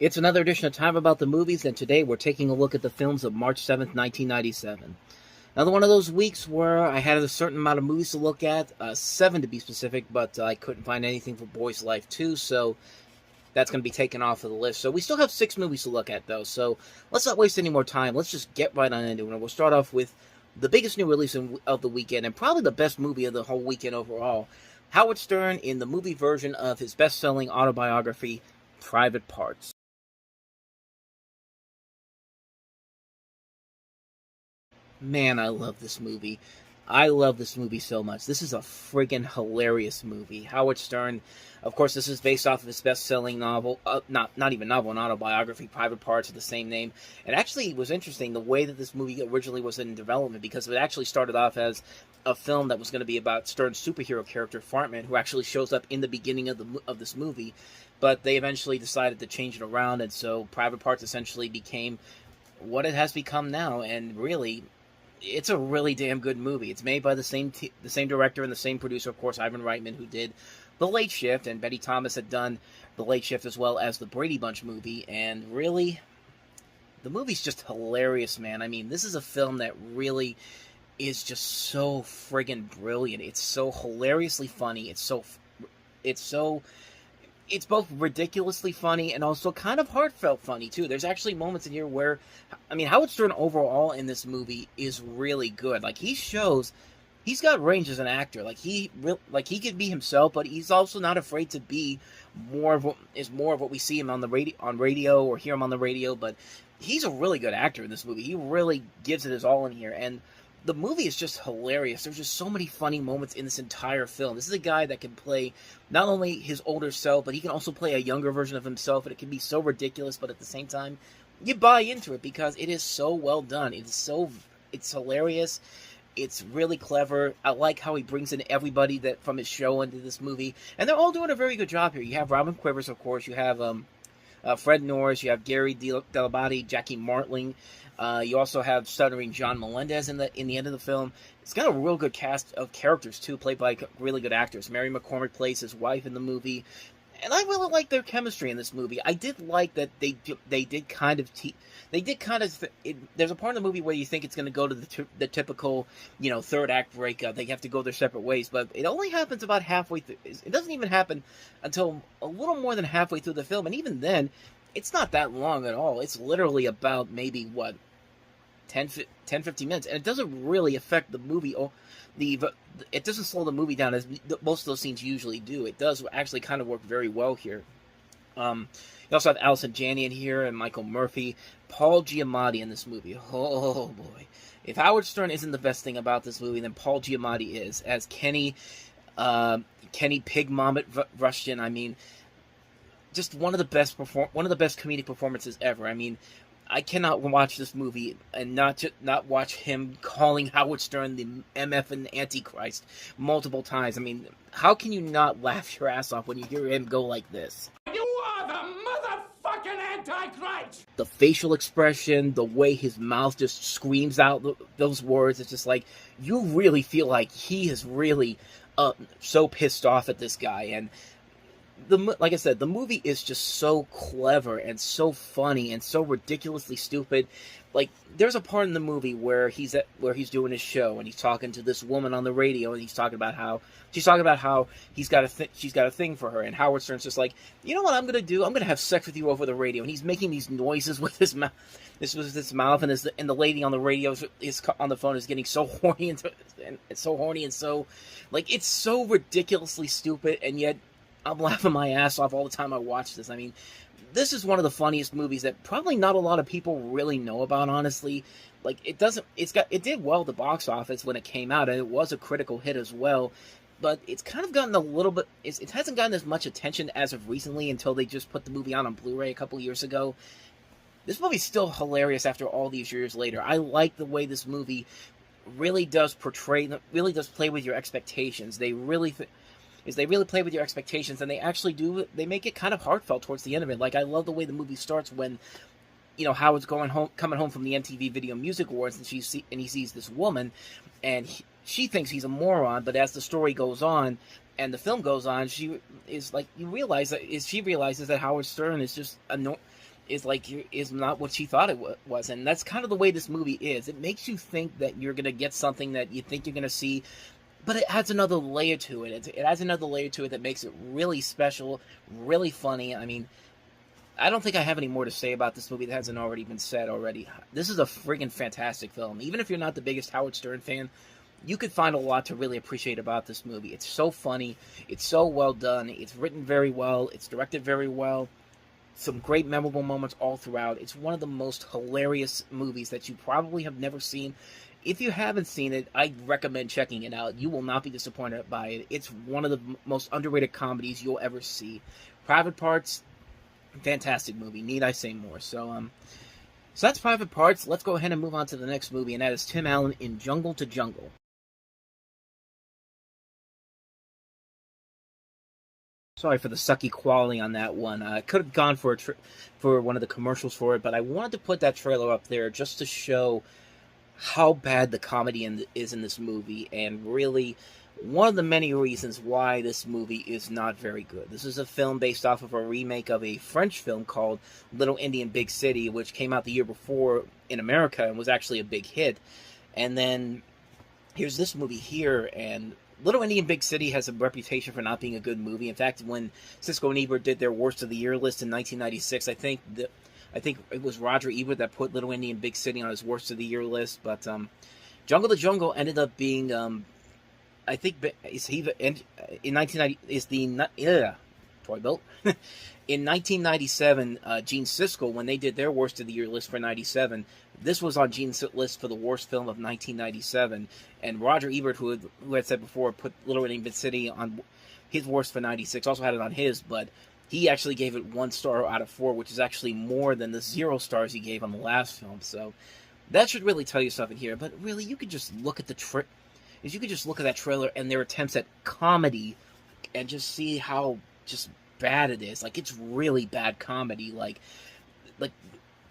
It's another edition of Time About the Movies, and today we're taking a look at the films of March 7th, 1997. Another one of those weeks where I had a certain amount of movies to look at, 7 to be specific, but I couldn't find anything for Boys Life 2, so that's going to be taken off of the list. So we still have 6 movies to look at, though, so let's not waste any more time. Let's just get right on into it, and we'll start off with the biggest new release of the weekend, and probably the best movie of the whole weekend overall. Howard Stern in the movie version of his best-selling autobiography, Private Parts. Man, I love this movie. I love this movie so much. This is a friggin' hilarious movie. Howard Stern, of course, this is based off of his best-selling novel, not even novel, an autobiography, Private Parts, of the same name. And actually, it was interesting the way that this movie originally was in development, because it actually started off as a film that was going to be about Stern's superhero character, Fartman, who actually shows up in the beginning of this movie. But they eventually decided to change it around, and so Private Parts essentially became what it has become now, and really, it's a really damn good movie. It's made by the same director and the same producer, of course, Ivan Reitman, who did The Late Shift, and Betty Thomas had done The Late Shift as well as the Brady Bunch movie, and really, the movie's just hilarious, man. I mean, this is a film that really is just so friggin' brilliant. It's so hilariously funny. It's both ridiculously funny and also kind of heartfelt funny, too. There's actually moments in here where, I mean, Howard Stern overall in this movie is really good. Like, he's got range as an actor. Like, he could be himself, but he's also not afraid to be more of what we see him on radio or hear him on the radio. But he's a really good actor in this movie. He really gives it his all in here, and the movie is just hilarious. There's just so many funny moments in this entire film. This is a guy that can play not only his older self, but he can also play a younger version of himself, and it can be so ridiculous, but at the same time, you buy into it because it is so well done. It's hilarious. It's really clever. I like how he brings in everybody that from his show into this movie, and they're all doing a very good job here. You have Robin Quivers, of course. You have Fred Norris. You have Gary Delabate, Jackie Martling. You also have stuttering John Melendez in the end of the film. It's got a real good cast of characters too, played by really good actors. Mary McCormick plays his wife in the movie, and I really like their chemistry in this movie. I did like that they did kind of there's a part of the movie where you think it's going to go to the typical, third act breakup. They have to go their separate ways, but it only happens about halfway through. It doesn't even happen until a little more than halfway through the film, and even then, it's not that long at all. It's literally about maybe 10-15 minutes, and it doesn't really affect the movie. It doesn't slow the movie down as most of those scenes usually do. It does actually kind of work very well here. You also have Allison Janney in here and Michael Murphy, Paul Giamatti in this movie. Oh boy! If Howard Stern isn't the best thing about this movie, then Paul Giamatti is as Kenny Pig Vomit Rushton. I mean, just one of the best comedic performances ever. I mean, I cannot watch this movie and not watch him calling Howard Stern the MF and Antichrist multiple times. I mean, how can you not laugh your ass off when you hear him go like this? You are the motherfucking Antichrist! The facial expression, the way his mouth just screams out those words, it's just like, you really feel like he is really so pissed off at this guy. And like I said, the movie is just so clever and so funny and so ridiculously stupid. Like, there's a part in the movie where he's doing his show and he's talking to this woman on the radio, and she's talking about how she's got a thing for her, and Howard Stern's just like, you know what I'm gonna do? I'm gonna have sex with you over the radio, and he's making these noises with his mouth. This was his mouth, and the lady on the radio is on the phone is getting so horny and so like, it's so ridiculously stupid, and yet I'm laughing my ass off all the time I watch this. I mean, this is one of the funniest movies that probably not a lot of people really know about, honestly. Like, it did well at the box office when it came out, and it was a critical hit as well, but it's kind of gotten a little bit, it hasn't gotten as much attention as of recently until they just put the movie on Blu-ray a couple years ago. This movie's still hilarious after all these years later. I like the way this movie really does play with your expectations. They really play with your expectations, and they make it kind of heartfelt towards the end of it. Like, I love the way the movie starts when, Howard's coming home from the MTV Video Music Awards, and he sees this woman, and she thinks he's a moron, but as the story goes on, and the film goes on, she realizes that Howard Stern is just is not what she thought it was, and that's kind of the way this movie is. It makes you think that you're gonna get something that you think you're gonna see, but it adds another layer to it. It adds another layer to it that makes it really special, really funny. I mean, I don't think I have any more to say about this movie that hasn't already been said already. This is a friggin' fantastic film. Even if you're not the biggest Howard Stern fan, you could find a lot to really appreciate about this movie. It's so funny. It's so well done. It's written very well. It's directed very well. Some great memorable moments all throughout. It's one of the most hilarious movies that you probably have never seen. If you haven't seen it, I recommend checking it out. You will not be disappointed by it. It's one of the most underrated comedies you'll ever see. Private Parts, fantastic movie. Need I say more? So that's Private Parts. Let's go ahead and move on to the next movie, and that is Tim Allen in Jungle to Jungle. Sorry for the sucky quality on that one. I could have gone for for one of the commercials for it, but I wanted to put that trailer up there just to show how bad the comedy is in this movie, and really one of the many reasons why this movie is not very good. This is a film based off of a remake of a French film called Little Indian Big City, which came out the year before in America and was actually a big hit. And then here's this movie here, and Little Indian Big City has a reputation for not being a good movie. In fact, when Siskel and Ebert did their Worst of the Year list in 1996, I think it was Roger Ebert that put Little Indian Big City on his Worst of the Year list. But Jungle to Jungle ended up being, I think, in 1990 is the Troy Bilt. In 1997, Gene Siskel, when they did their Worst of the Year list for 97, this was on Gene's list for the worst film of 1997. And Roger Ebert, who had said before, put Little Indian Big City on his worst for 96, also had it on his, but he actually gave it 1 star out of 4, which is actually more than the 0 stars he gave on the last film. So that should really tell you something here. But really, you could just look at that trailer and their attempts at comedy, and just see how just bad it is. Like, it's really bad comedy. Like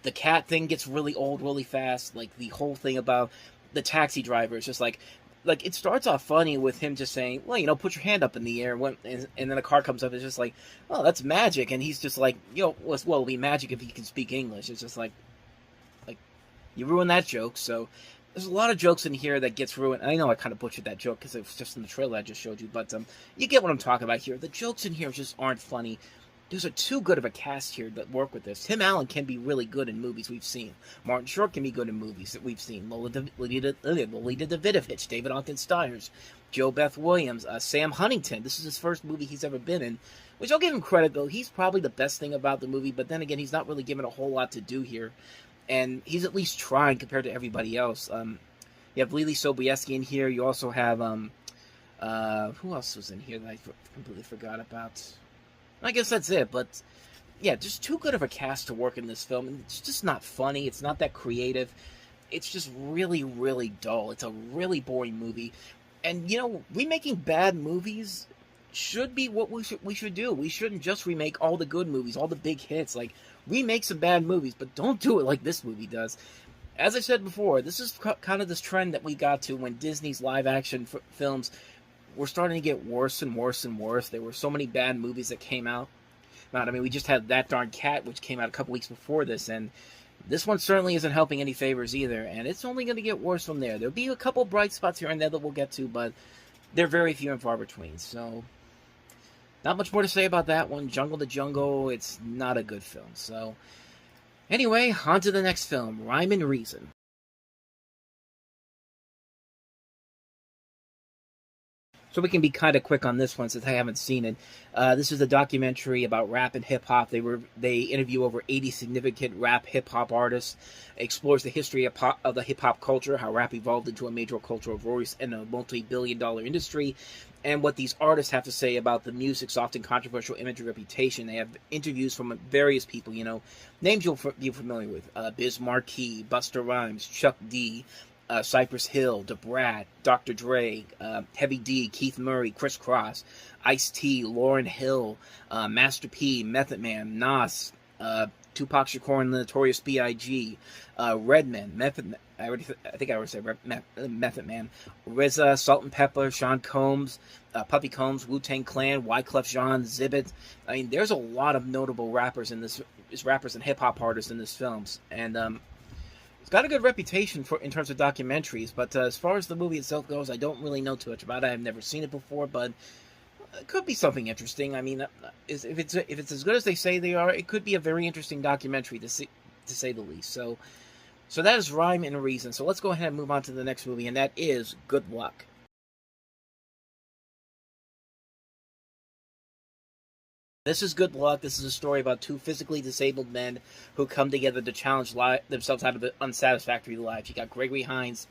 the cat thing gets really old really fast. Like, the whole thing about the taxi driver is just like it starts off funny with him just saying, well, put your hand up in the air, and then a car comes up. It's just like, oh, that's magic, and he's just like, well, it'll be magic if he can speak English. It's just like you ruin that joke. So there's a lot of jokes in here that gets ruined. I know I kind of butchered that joke because it was just in the trailer I just showed you, but you get what I'm talking about here. The jokes in here just aren't funny. There's too good of a cast here that work with this. Tim Allen can be really good in movies we've seen. Martin Short can be good in movies that we've seen. Lolita Davidovich, David Ogden Stiers, Joe Beth Williams, Sam Huntington. This is his first movie he's ever been in, which I'll give him credit, though. He's probably the best thing about the movie, but then again, he's not really given a whole lot to do here. And he's at least trying compared to everybody else. You have Lily Sobieski in here. You also have, who else was in here that I completely forgot about? I guess that's it, but yeah, just too good of a cast to work in this film. And it's just not funny. It's not that creative. It's just really, really dull. It's a really boring movie. And, remaking bad movies should be what we should do. We shouldn't just remake all the good movies, all the big hits. Like, remake some bad movies, but don't do it like this movie does. As I said before, this is kind of this trend that we got to when Disney's live-action films were starting to get worse and worse and worse. There were so many bad movies that came out. I mean, we just had That Darn Cat, which came out a couple weeks before this, and this one certainly isn't helping any favors either, and it's only going to get worse from there. There'll be a couple bright spots here and there that we'll get to, but they're very few and far between. So, not much more to say about that one. Jungle to Jungle, it's not a good film. So, anyway, on to the next film, Rhyme and Reason. So we can be kind of quick on this one since I haven't seen it. This is a documentary about rap and hip-hop. They interview over 80 significant rap hip-hop artists. It explores the history of the hip-hop culture, how rap evolved into a major cultural voice in a multi-billion-dollar industry, and what these artists have to say about the music's often controversial image and reputation. They have interviews from various people, names you'll be familiar with. Biz Markie, Busta Rhymes, Chuck D, Cypress Hill, Da Brat, Dr. Dre, Heavy D, Keith Murray, Chris Cross, Ice-T, Lauryn Hill, Master P, Method Man, Nas, Tupac Shakur and the Notorious B.I.G., Redman, I think I already said Method Man, RZA, Salt and Pepper, Sean Combs, Puffy Combs, Wu-Tang Clan, Wyclef Jean, Zibbit. I mean, there's a lot of notable rappers in this rappers and hip hop artists in this film, and it's got a good reputation for in terms of documentaries. But as far as the movie itself goes, I don't really know too much about it. I've never seen it before, but it could be something interesting. I mean, if it's as good as they say they are, it could be a very interesting documentary to say the least. So that is Rhyme and Reason. So let's go ahead and move on to the next movie, and that is Good Luck. This is Good Luck. This is a story about two physically disabled men who come together to challenge themselves out of unsatisfactory lives. You got Gregory Hines,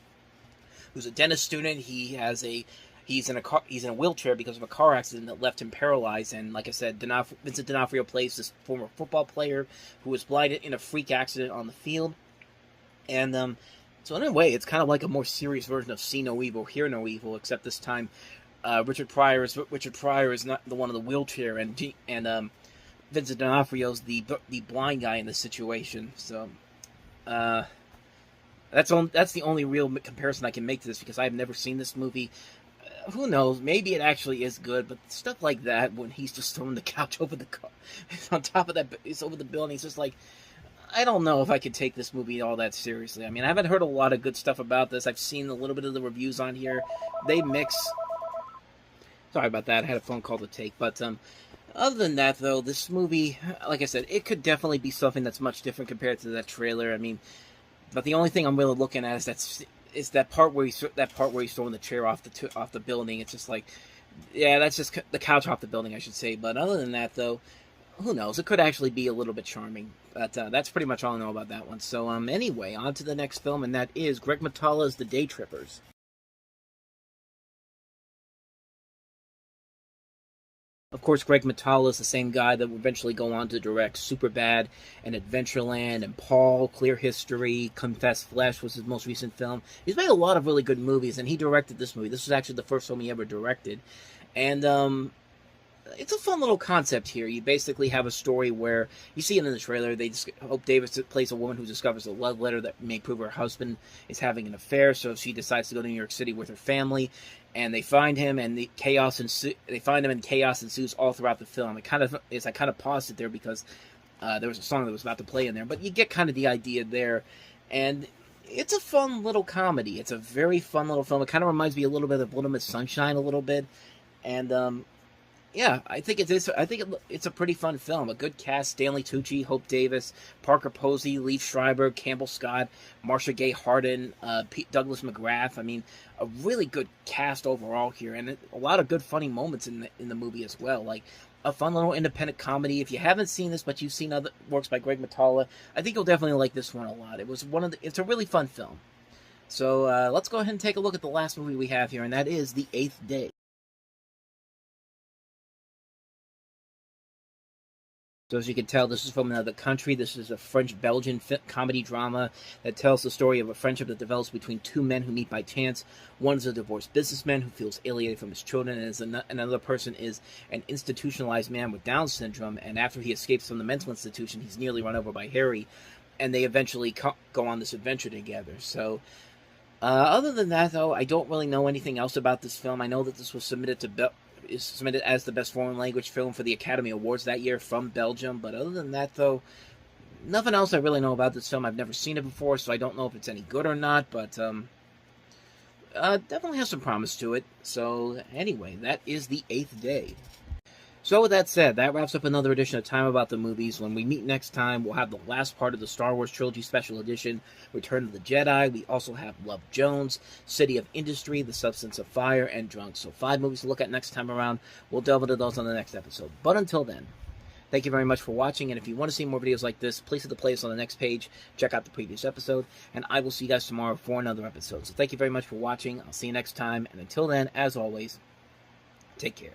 who's a dentist student. He's in a wheelchair because of a car accident that left him paralyzed. And like I said, Vincent D'Onofrio plays this former football player who was blinded in a freak accident on the field. And so in a way, it's kind of like a more serious version of See No Evil, Hear No Evil, except this time Richard Pryor is not the one in the wheelchair, and Vincent D'Onofrio's the blind guy in this situation. So that's the only real comparison I can make to this, because I've never seen this movie. Who knows? Maybe it actually is good, but stuff like that, when he's just throwing the couch over the car, on top of that, it's over the building. It's just like, I don't know if I could take this movie all that seriously. I mean, I haven't heard a lot of good stuff about this. I've seen a little bit of the reviews on here. They mix. Sorry about that. I had a phone call to take. But other than that, though, this movie, like I said, it could definitely be something that's much different compared to that trailer. I mean, but the only thing I'm really looking at is that part where he's throwing the chair off the building. It's just like, yeah, that's just the couch off the building, I should say. But other than that, though, who knows? It could actually be a little bit charming. But that's pretty much all I know about that one. So anyway, on to the next film, and that is Greg Matalla's The Day Trippers. Of course, Greg Matala is the same guy that will eventually go on to direct Superbad and Adventureland and Paul, Clear History, Confess Flesh was his most recent film. He's made a lot of really good movies, and he directed this movie. This was actually the first film he ever directed. And it's a fun little concept here. You basically have a story where, you see it in the trailer, Hope Davis plays a woman who discovers a love letter that may prove her husband is having an affair, so she decides to go to New York City with her family, and they find him, and chaos ensues all throughout the film. I kind of paused it there because there was a song that was about to play in there, but you get kind of the idea there, and it's a fun little comedy. It's a very fun little film. It kind of reminds me a little bit of Little Miss Sunshine a little bit, and yeah, I think it's a pretty fun film. A good cast: Stanley Tucci, Hope Davis, Parker Posey, Liev Schreiber, Campbell Scott, Marcia Gay Harden, Douglas McGrath. I mean, a really good cast overall here, and a lot of good funny moments in the movie as well. Like a fun little independent comedy. If you haven't seen this, but you've seen other works by Greg Matala, I think you'll definitely like this one a lot. It's a really fun film. So let's go ahead and take a look at the last movie we have here, and that is The Eighth Day. So as you can tell, this is from another country. This is a French-Belgian comedy drama that tells the story of a friendship that develops between two men who meet by chance. One is a divorced businessman who feels alienated from his children, and another person is an institutionalized man with Down syndrome, and after he escapes from the mental institution, he's nearly run over by Harry, and they eventually go on this adventure together. So, other than that, though, I don't really know anything else about this film. I know that this was submitted as the best foreign language film for the Academy Awards that year from Belgium. But other than that, though, nothing else I really know about this film. I've never seen it before, so I don't know if it's any good or not. But definitely has some promise to it. So anyway, that is The Eighth Day. So with that said, that wraps up another edition of Time About the Movies. When we meet next time, we'll have the last part of the Star Wars Trilogy Special Edition, Return of the Jedi. We also have Love Jones, City of Industry, The Substance of Fire, and Drunk. So 5 movies to look at next time around. We'll delve into those on the next episode. But until then, thank you very much for watching, and if you want to see more videos like this, please hit the playlist on the next page, check out the previous episode, and I will see you guys tomorrow for another episode. So thank you very much for watching. I'll see you next time, and until then, as always, take care.